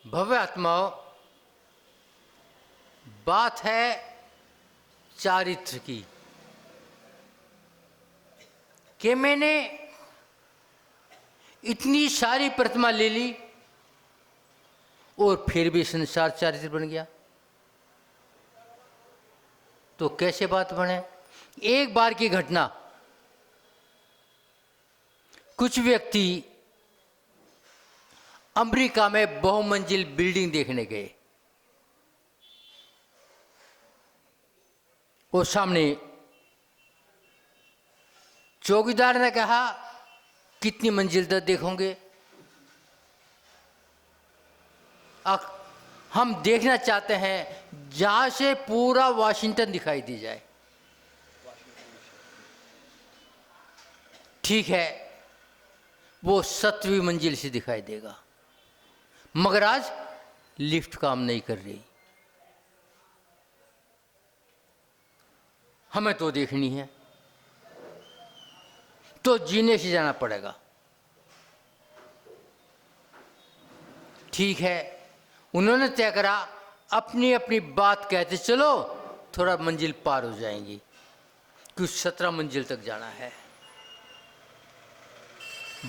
भव्य आत्माओं, बात है चारित्र की कि मैंने इतनी सारी प्रतिमा ले ली और फिर भी संसार चारित्र बन गया। तो कैसे बात बने? एक बार की घटना, कुछ व्यक्ति अमेरिका में बहुमंजिल बिल्डिंग देखने गए और सामने चौकीदार ने कहा, कितनी मंजिल तक देखोगे? हम देखना चाहते हैं जहां से पूरा वाशिंगटन दिखाई दी जाए। ठीक है, वो 7वीं मंजिल से दिखाई देगा, मगर आज लिफ्ट काम नहीं कर रही। हमें तो देखनी है, तो जीने से जाना पड़ेगा। ठीक है, उन्होंने तय करा, अपनी अपनी बात कहते चलो, थोड़ा मंजिल पार हो जाएंगी, कुछ 17 मंजिल तक जाना है।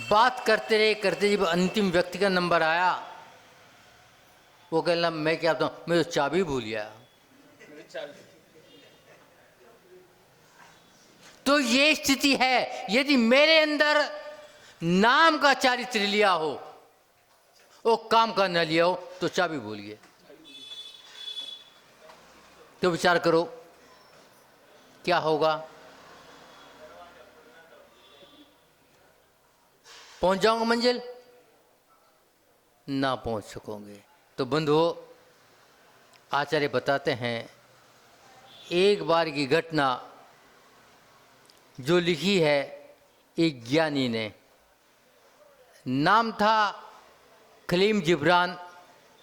बात करते रहे करते जब अंतिम व्यक्ति का नंबर आया, वो कहना, मैं क्या बताऊं, मैं तो चाबी भूल गया। तो ये स्थिति है, यदि मेरे अंदर नाम का चारित्र लिया हो और काम का न लिया हो तो चाबी भूल गए। तो विचार करो क्या होगा? पहुंच जाऊंगा मंजिल? ना पहुंच सकोगे। तो बंधुओं, आचार्य बताते हैं, एक बार की घटना जो लिखी है एक ज्ञानी ने, नाम था खलील जिब्रान,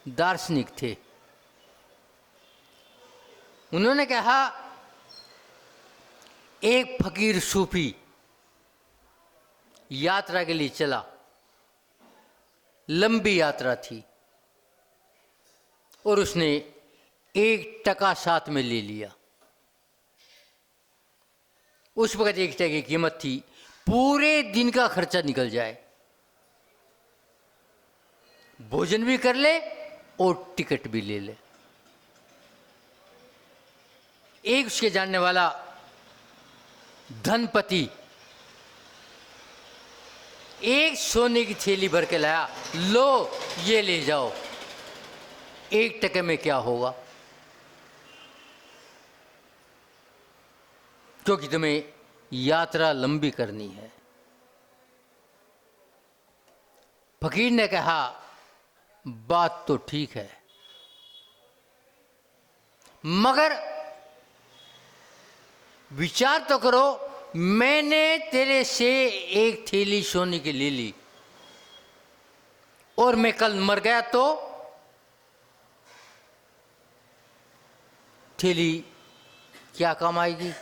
दार्शनिक थे। उन्होंने कहा, एक फकीर सूफी यात्रा के लिए चला, लंबी यात्रा थी, और उसने 1 टका साथ में ले लिया। उस वक्त 1 टके की कीमत थी, पूरे दिन का खर्चा निकल जाए, भोजन भी कर ले और टिकट भी ले ले। एक उसके जानने वाला धनपति एक सोने की थैली भर के लाया, लो ये ले जाओ, 1 टके में क्या होगा? क्योंकि तुम्हें यात्रा लंबी करनी है। फकीर ने कहा, बात तो ठीक है, मगर विचार तो करो, मैंने तेरे से 1 थैली सोने की ले ली और मैं कल मर गया तो थैली क्या काम आएगी?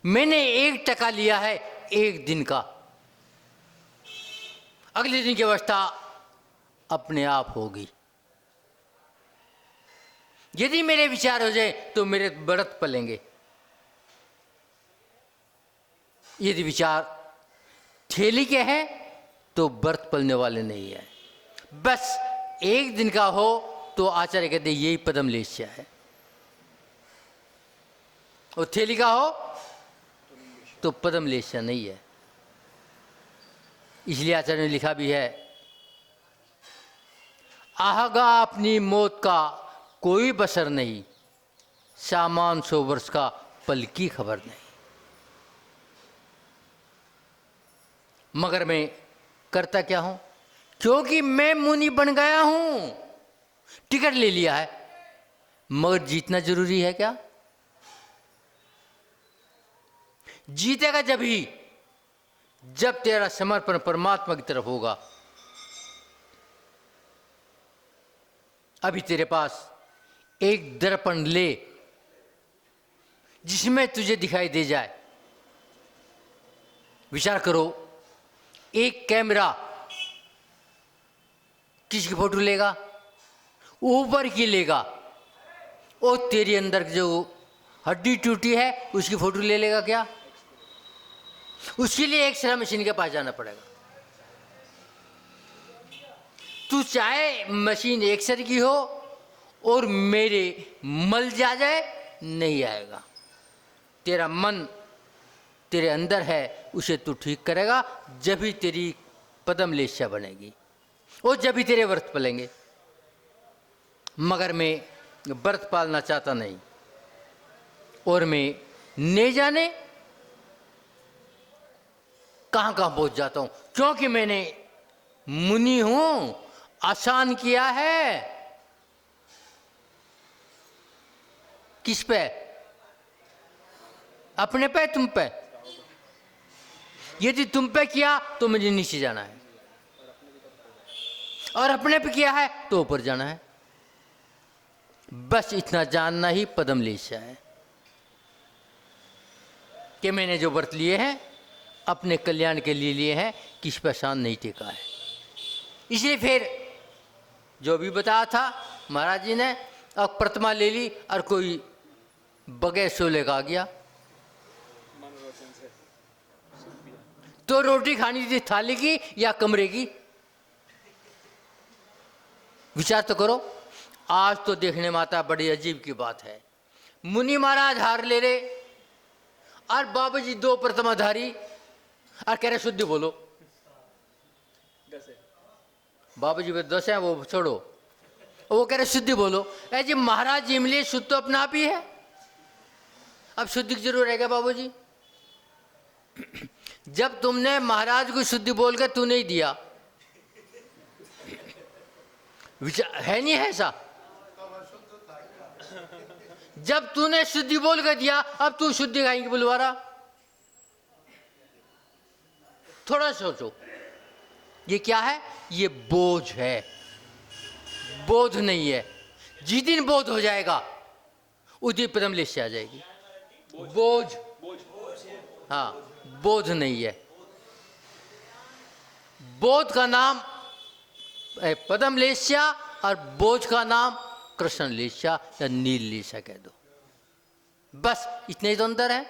मैंने 1 टका लिया है 1 दिन का, अगले दिन की अवस्था अपने आप होगी। यदि मेरे विचार हो जाए तो मेरे बढ़त पलेंगे, यदि विचार थैली के हैं तो व्रत पलने वाले नहीं है। बस 1 दिन का हो तो आचार्य कहते यही पदम लेश्य है, और थैली का हो तो पदम लेश्य नहीं है। इसलिए आचार्य ने लिखा भी है, आहगा अपनी मौत का कोई बसर नहीं, सामान 100 वर्ष का पल की खबर नहीं। मगर मैं करता क्या हूं? क्योंकि मैं मुनि बन गया हूं, टिकट ले लिया है, मगर जीतना जरूरी है क्या? जीतेगा जब ही जब तेरा समर्पण परमात्मा की तरफ होगा। अभी तेरे पास एक दर्पण ले जिसमें तुझे दिखाई दे जाए। विचार करो, एक कैमरा किसकी फोटो लेगा? ऊपर की लेगा, और तेरे अंदर जो हड्डी टूटी है उसकी फोटो ले लेगा क्या? उसके लिए एक्सरे मशीन के पास जाना पड़ेगा। तू चाहे मशीन एक्सरे की हो और मेरे मल जा जाए, नहीं आएगा। तेरा मन तेरे अंदर है, उसे तू ठीक करेगा जब ही तेरी पदम लेस्या बनेगी और जब ही तेरे व्रत पलेंगे। मगर मैं व्रत पालना चाहता नहीं, और मैं नहीं जाने कहाँ कहाँ पहुँच जाता हूँ, क्योंकि मैंने मुनि हूँ, आसान किया है। किस पे? अपने पे, तुम पे। यदि तुम पे किया तो मुझे नीचे जाना है, और अपने पे किया है तो ऊपर जाना है। बस इतना जानना ही पदम लेस्या है कि मैंने जो व्रत लिए हैं अपने कल्याण के लिए लिए हैं, किस पे शान नहीं टेका है। इसलिए फिर जो भी बताया था महाराज जी ने, अब प्रतिमा ले ली और कोई बगैर सोले का आ गया, तो रोटी खानी थी थाली की या कमरे की? विचार तो करो। आज तो देखने में आता बड़ी अजीब की बात है, मुनि महाराज हार ले रहे और बाबा जी दो प्रतिमाधारी और कह रहे शुद्धि बोलो। बाबा जी 10 है, वो छोड़ो, वो कह रहे शुद्धि बोलो। ऐ जी महाराज जी मिले, शुद्ध तो अपना आप ही है, अब शुद्धि की जरूर है क्या बाबू जी? जब तुमने महाराज को शुद्धि बोल के तू नहीं दिया, विचार है नहीं है ऐसा? जब तूने शुद्धि बोल के दिया, अब तू शुद्धि खाएंगे बुलवारा? थोड़ा सोचो, ये क्या है? ये बोझ है, बोध नहीं है। जिस दिन बोध हो जाएगा उस दिन पदम लेस्या आ जाएगी। बोझ, हाँ, बोध नहीं है। बोध का नाम पदम लेस्या और बोझ का नाम कृष्ण लेस्या या नील लेस्या कह दो, बस इतने ही तो अंतर है।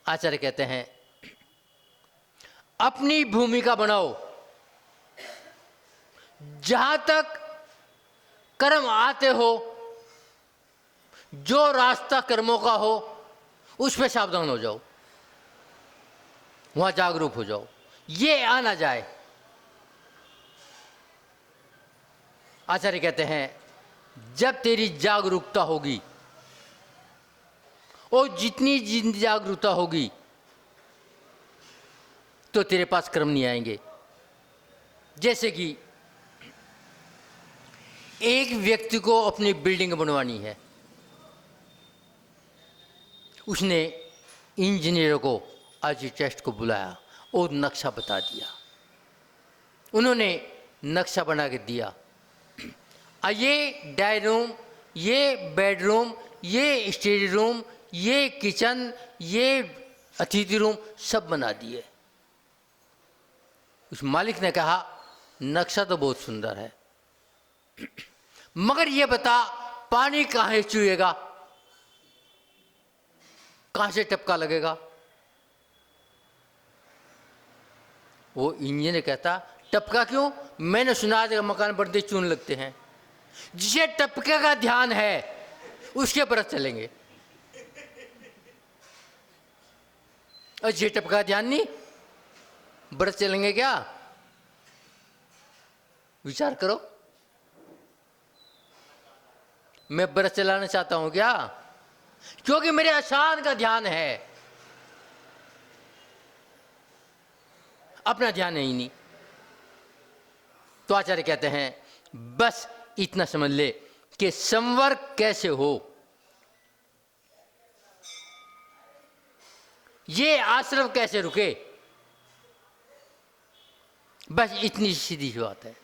आचार्य कहते हैं अपनी भूमिका बनाओ, जहां तक कर्म आते हो, जो रास्ता कर्मों का हो उस पे सावधान हो जाओ, वहां जागरूक हो जाओ, ये आना जाए। आचार्य कहते हैं जब तेरी जागरूकता होगी, और जितनी जागरूकता होगी तो तेरे पास कर्म नहीं आएंगे। जैसे कि एक व्यक्ति को अपनी बिल्डिंग बनवानी है, उसने इंजीनियरों को, आर्किटेक्ट को बुलाया और नक्शा बता दिया। उन्होंने नक्शा बना के दिया, ये डाइनिंग रूम, ये बेडरूम, ये स्टडी रूम, ये किचन, ये अतिथि रूम सब बना दिए। उस मालिक ने कहा नक्शा तो बहुत सुंदर है, मगर ये बता पानी कहाँ चुएगा, कहाँ से टपका लगेगा? वो इंजीनियर कहता टपका क्यों? मैंने सुना है मकान बनते चून लगते हैं। जिसे टपके का ध्यान है उसके पर चलेंगे, और जिसे टपका का ध्यान नहीं, बरस चलेंगे क्या? विचार करो। मैं बरस चलाना चाहता हूं क्या? क्योंकि मेरे आसान का ध्यान है, अपना ध्यान है ही नहीं। तो आचार्य कहते हैं बस इतना समझ ले कि संवर्ग कैसे हो, ये आश्रम कैसे रुके, बस इतनी सीधी बात है।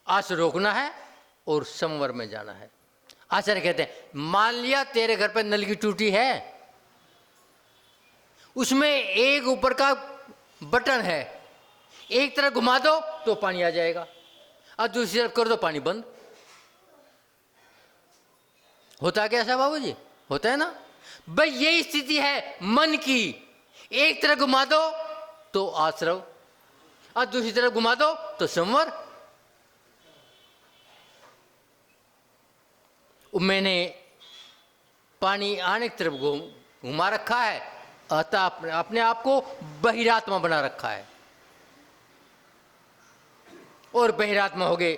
आश्रम रोकना है और संवर में जाना है। आचार्य कहते हैं मान लिया तेरे घर पर नल की टूटी है, उसमें एक ऊपर का बटन है, एक तरफ घुमा दो तो पानी आ जाएगा, और दूसरी तरफ कर दो पानी बंद। होता है क्या ऐसा बाबूजी? होता है ना भाई? यही स्थिति है मन की। एक तरफ घुमा दो तो आश्रव, और दूसरी तरफ घुमा दो तो संवर। मैंने पानी आने की तरफ घुमा रखा है, अतः अपने आप को बहिरात्मा बना रखा है। और बहिरात्मा हो गए,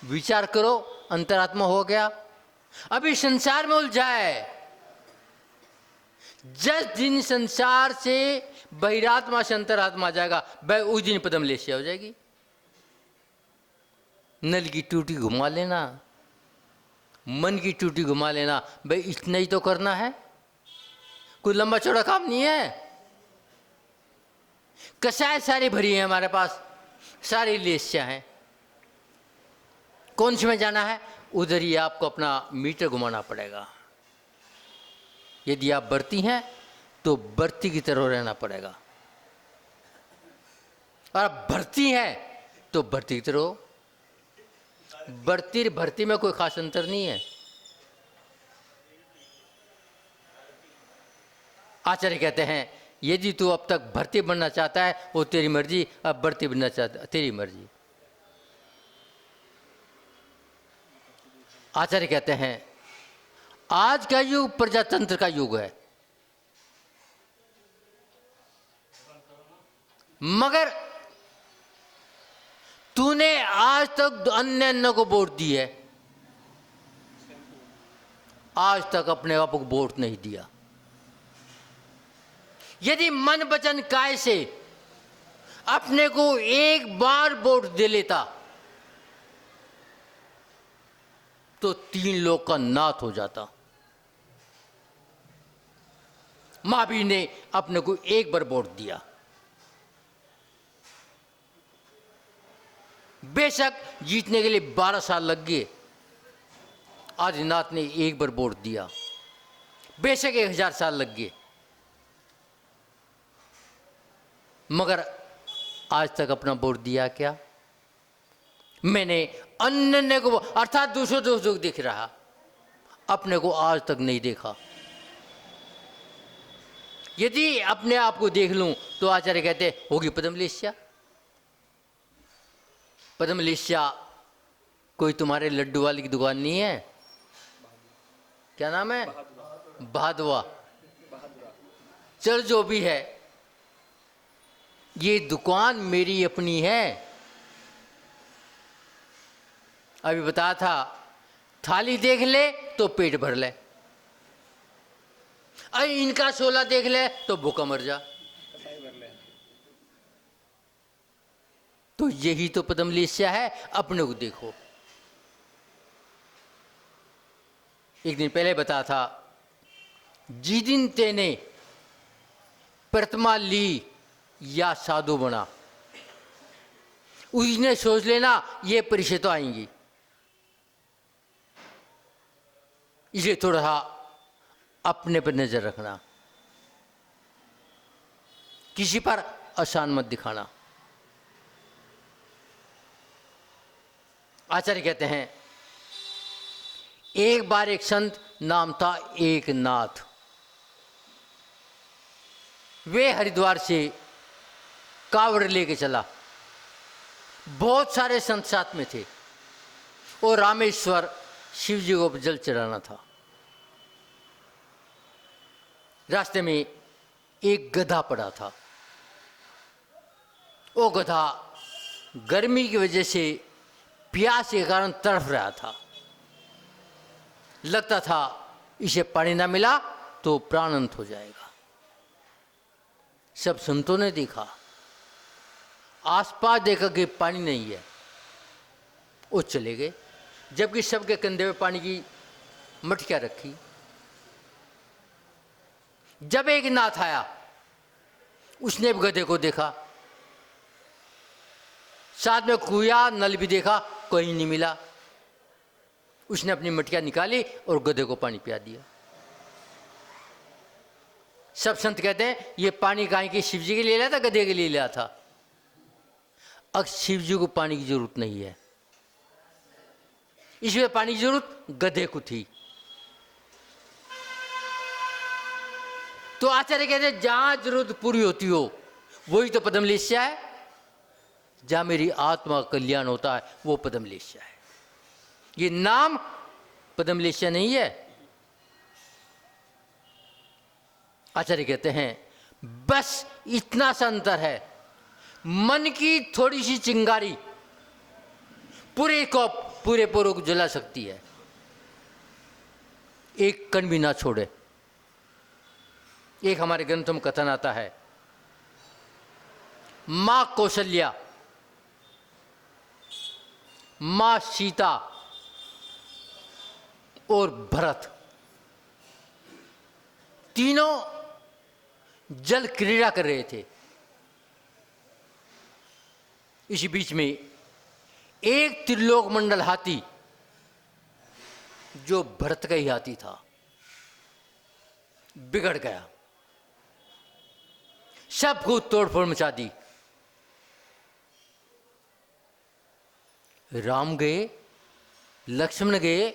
विचार करो, अंतरात्मा हो गया। अभी संसार में उलझा है। जिस दिन संसार से बहिरात्मा से अंतरात्मा आ जाएगा, वह उस दिन पदम लेशिया हो जाएगी। नल की टूटी घुमा लेना, मन की टूटी घुमा लेना, भाई इतना ही तो करना है, कोई लंबा चौड़ा काम नहीं है। कसाय सारी भरी है हमारे पास, सारी लेसियां हैं। कौन सी में जाना है? उधर ही आपको अपना मीटर घुमाना पड़ेगा। यदि आप बरती हैं तो बरती की तरह रहना पड़ेगा, और आप भरती हैं तो भरती की तरह। बरती भरती में कोई खास अंतर नहीं है। आचार्य कहते हैं यदि तू अब तक भर्ती बनना चाहता है वो तेरी मर्जी, अब भर्ती बनना चाहता तेरी मर्जी। आचार्य कहते हैं आज का युग प्रजातंत्र का युग है, मगर तूने आज तक अन्य अन्य को वोट दी है, आज तक अपने आप को वोट नहीं दिया। यदि मन वचन काय से अपने को एक बार वोट दे लेता तो 3 लोग का नाथ हो जाता। महावीर ने अपने को एक बार वोट दिया। बेशक जीतने के लिए 12 साल लग गए, आदिनाथ ने एक बार वोट दिया। बेशक 1000 साल लग गए, मगर आज तक अपना वोट दिया क्या? मैंने अन्य को अर्थात दूसरों को दिख रहा, अपने को आज तक नहीं देखा। यदि अपने आप को देख लूं तो आचार्य कहते होगी पद्मलेश्या। पद्मलेश्या कोई तुम्हारे लड्डू वाली की दुकान नहीं है? क्या नाम है? बहादुआ। चल जो भी है, ये दुकान मेरी अपनी है। अभी बताया था थाली देख ले तो पेट भर ले, अरे इनका शोला देख ले तो भूखा मर जा। तो यही तो पद्मलेश्या है। अपने को देखो। एक दिन पहले बताया था जिस दिन तेने प्रतिमा ली या साधु बना, उसने सोच लेना ये परीक्षा तो आएंगी। इसे थोड़ा सा अपने पर नजर रखना, किसी पर आसान मत दिखाना। आचार्य कहते हैं एक बार एक संत नाम था एकनाथ, वे हरिद्वार से कावड़ लेके चला। बहुत सारे संत साथ में थे और रामेश्वर शिव जी को जल चढ़ाना था। रास्ते में एक गधा पड़ा था। वो गधा गर्मी की वजह से प्यास के कारण तड़फ रहा था। लगता था इसे पानी ना मिला तो प्राणांत हो जाएगा। सब संतों ने देखा, आसपास देखा कि पानी नहीं है, वो चले गए, जबकि सबके कंधे में पानी की मटकियां रखी। जब एक नाथ आया, उसने भी गधे को देखा, साथ में कुया नल भी देखा, कहीं नहीं मिला। उसने अपनी मटकियां निकाली और गधे को पानी पिया दिया। सब संत कहते हैं ये पानी गाय के शिव जी के लिए लिया था, गधे के लिए लिया था? अब शिव जी को पानी की जरूरत नहीं है, इसमें पानी की जरूरत गधे को थी। तो आचार्य कहते हैं जहां जरूरत पूरी होती हो वही तो पद्मलेस्या है, जहां मेरी आत्मा का कल्याण होता है वो पद्मलेस्या है। ये नाम पद्मलेस्या नहीं है। आचार्य कहते हैं बस इतना सा अंतर है, मन की थोड़ी सी चिंगारी पूरे को पूरे पूरे को जला सकती है, एक कण भी ना छोड़े। एक हमारे ग्रंथों में कथन आता है, मां कौशल्या, मां सीता और भरत तीनों जल क्रीड़ा कर रहे थे। इसी बीच में एक त्रिलोक मंडल हाथी, जो भरत का ही हाथी था, बिगड़ गया, सबको तोड़फोड़ मचा दी। राम गए, लक्ष्मण गए,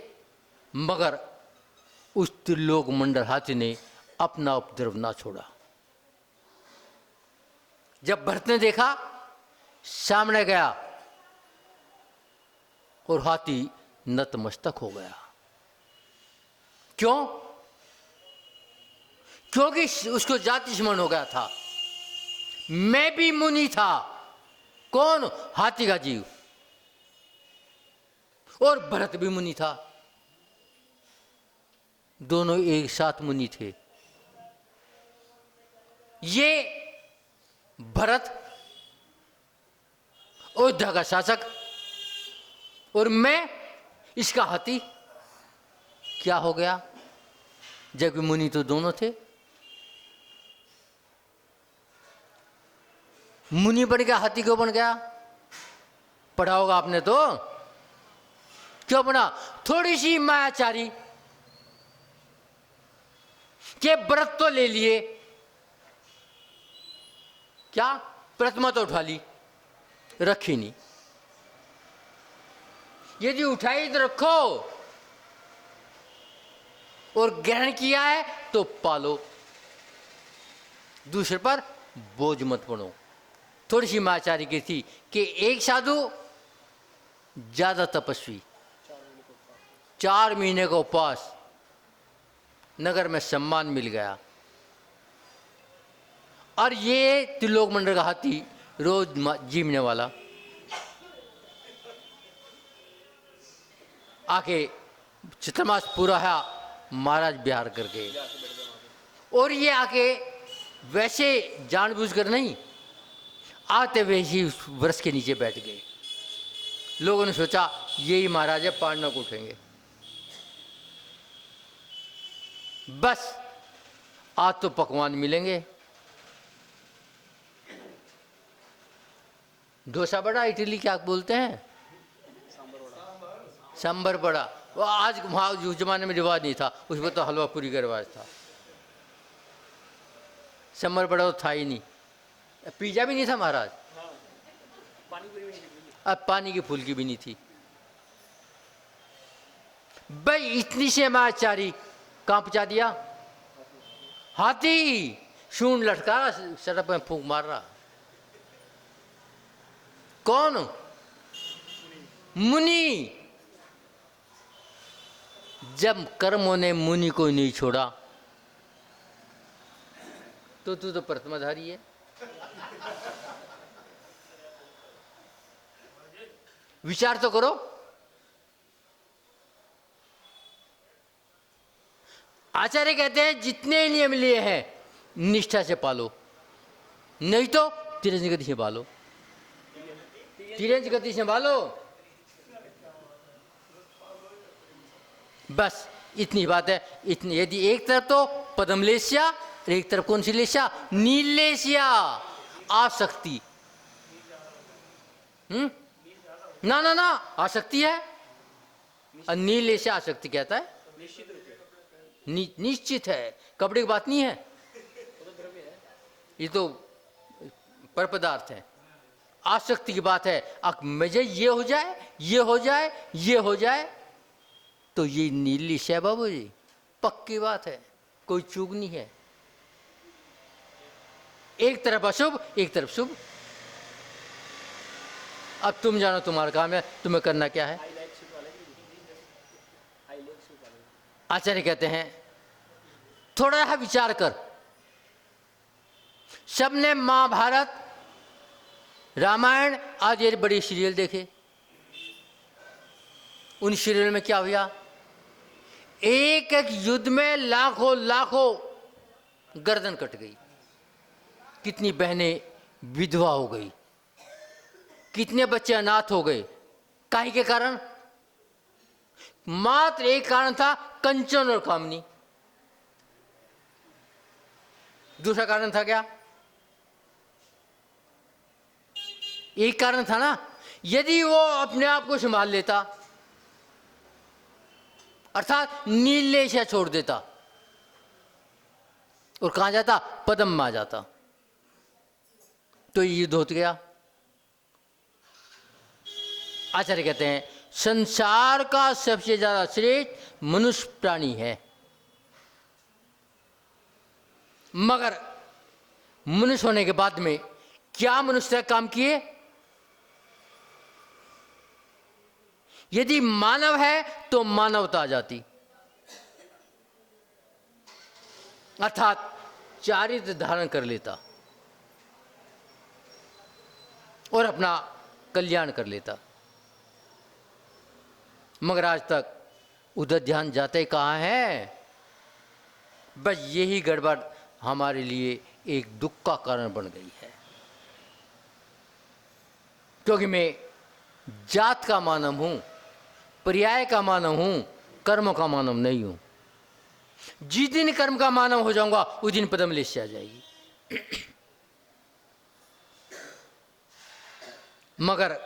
मगर उस त्रिलोक मंडल हाथी ने अपना उपद्रव ना छोड़ा। जब भरत ने देखा, सामने गया और हाथी नतमस्तक हो गया। क्यों? क्योंकि उसको जाति स्मरण हो गया था, मैं भी मुनि था। कौन? हाथी का जीव। और भरत भी मुनि था, दोनों एक साथ मुनि थे। ये भरत अयोध्या का शासक और मैं इसका हाथी। क्या हो गया? जबकि मुनि तो दोनों थे। मुनि बन गया, हाथी क्यों बन गया? पढ़ा होगा आपने तो। क्यों बना? थोड़ी सी मायाचारी के व्रत तो ले लिए, क्या प्रतिमा तो उठा ली, रखी नहीं। यदि उठाई तो रखो और ग्रहण किया है तो पालो, दूसरे पर बोझ मत पड़ो। थोड़ी सी मायाचारी की थी कि एक साधु ज्यादा तपस्वी, 4 महीने का उपवास, नगर में सम्मान मिल गया। और ये त्रिलोक मंडल का हाथी रोज जीवने वाला आके चित्रमास पूरा है, महाराज बिहार करके, और ये आके वैसे जानबूझकर नहीं, आते हुए ही उस वृक्ष के नीचे बैठ गए। लोगों ने सोचा यही महाराज है, पाड़ना को उठेंगे। बस आज तो पकवान मिलेंगे, डोसा बड़ा, इडली क्या बोलते हैं, सांबर बड़ा। वो आज वहाँ उस जमाने में रिवाज नहीं था, उसमें तो हलवा पूरी का रिवाज था। सांबर बड़ा तो था ही नहीं, पिज्जा भी नहीं था महाराज, अब पानी की फुल्की भी नहीं थी। भाई इतनी से मायाचारी कहाँ पहुँचा दिया? हाथी सूंड लटका सड़क में फूंक मार रहा। कौन? मुनि। जब कर्मों ने मुनि को नहीं छोड़ा तो तू तो प्रतिमाधारी है। विचार तो करो। आचार्य कहते हैं जितने नियम लिए हैं निष्ठा से पालो, नहीं तो तिरंज गति से पालो, तिरंज गति से पालो। बस इतनी बात है। इतनी, यदि एक तरफ तो पद्मलेस्या और एक तरफ कौन सी लेस्या? नीलेस्या, आसक्ति। ना ना ना, आसक्ति है। नीलेस्या आसक्ति कहता है, निश्चित है, कपड़े की बात नहीं है, ये तो पर पदार्थ है। आसक्ति की बात है, मुझे ये हो जाए, ये हो जाए, ये हो जाए, तो ये नीली है बाबू जी, पक्की बात है, कोई चूक नहीं है। एक तरफ अशुभ, एक तरफ शुभ। अब तुम जानो तुम्हारा काम है, तुम्हें करना क्या है। आचार्य कहते हैं थोड़ा सा विचार कर। सबने महाभारत, रामायण आदि ये बड़ी सीरियल देखे। उन सीरियल में क्या हुआ, एक एक युद्ध में लाखों लाखों गर्दन कट गई, कितनी बहनें विधवा हो गई, कितने बच्चे अनाथ हो गए। काहे के कारण? मात्र एक कारण था, कंचन और कामनी। दूसरा कारण था क्या? एक कारण था ना, यदि वो अपने आप को संभाल लेता, अर्थात नीलेश छोड़ देता, और कहां जाता? पद्म में आ जाता, तो ये युद्ध होता गया। आचार्य कहते हैं संसार का सबसे ज्यादा श्रेष्ठ मनुष्य प्राणी है, मगर मनुष्य होने के बाद में क्या मनुष्य काम किए? यदि मानव है तो मानवता आ जाती, अर्थात चारित्र धारण कर लेता और अपना कल्याण कर लेता। मगर आज तक उधर ध्यान जाते कहाँ है? बस यही गड़बड़ हमारे लिए एक दुख का कारण बन गई है, क्योंकि मैं जात का मानव हूं, पर्याय का मानव हूं, कर्म का मानव नहीं हूं। जिस दिन कर्म का मानव हो जाऊंगा उस दिन पद्मलेश आ जाएगी। मगर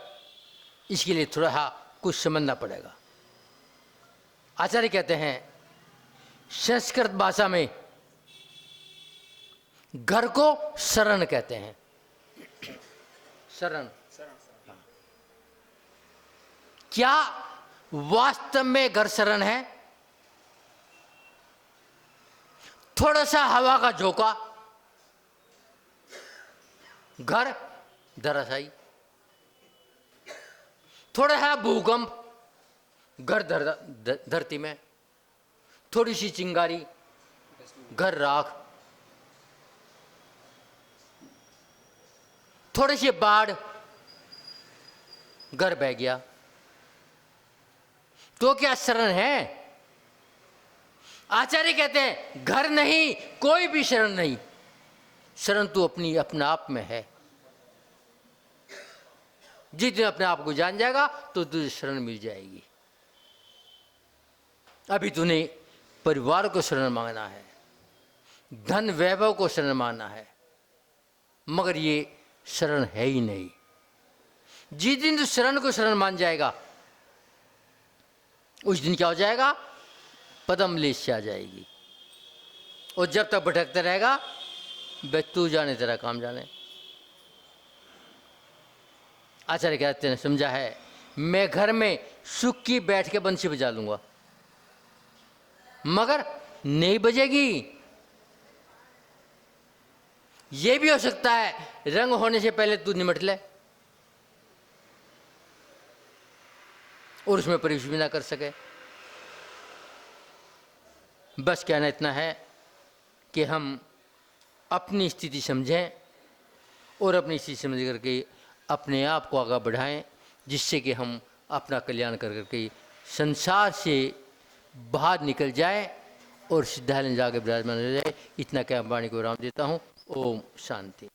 इसके लिए थोड़ा सा कुछ समझना पड़ेगा। आचार्य कहते हैं संस्कृत भाषा में घर को शरण कहते हैं। शरण, क्या वास्तव में घर शरण है? थोड़ा सा हवा का झोंका, घर धराशायी। थोड़ा सा भूकंप, घर धरती में। थोड़ी सी चिंगारी, घर राख। थोड़ी सी बाढ़, घर बह गया। तो क्या शरण है? आचार्य कहते हैं घर नहीं, कोई भी शरण नहीं। शरण तो अपने आप में है। जिस दिन अपने आप को जान जाएगा तो तुझे शरण मिल जाएगी। अभी तूने परिवार को शरण मांगना है, धन वैभव को शरण मांगना है, मगर ये शरण है ही नहीं। जिस दिन तू शरण को शरण मान जाएगा उस दिन क्या हो जाएगा? पद्मलेश से आ जाएगी। और जब तक भटकता रहेगा बे तू जाने तेरा काम जाने। आचार्य कहते हैं समझा है, मैं घर में सुख की बैठ के बंसी बजा लूंगा, मगर नहीं बजेगी। यह भी हो सकता है रंग होने से पहले तू निमट ले और उसमें प्रवेश भी ना कर सके। बस कहना इतना है कि हम अपनी स्थिति समझें और अपनी स्थिति समझ करके अपने आप को आगे बढ़ाएं, जिससे कि हम अपना कल्याण कर करके संसार से बाहर निकल जाए और सिद्धालय जाके विराजमान हो जाए। इतना क्या वाणी को राम देता हूँ। ओम शांति।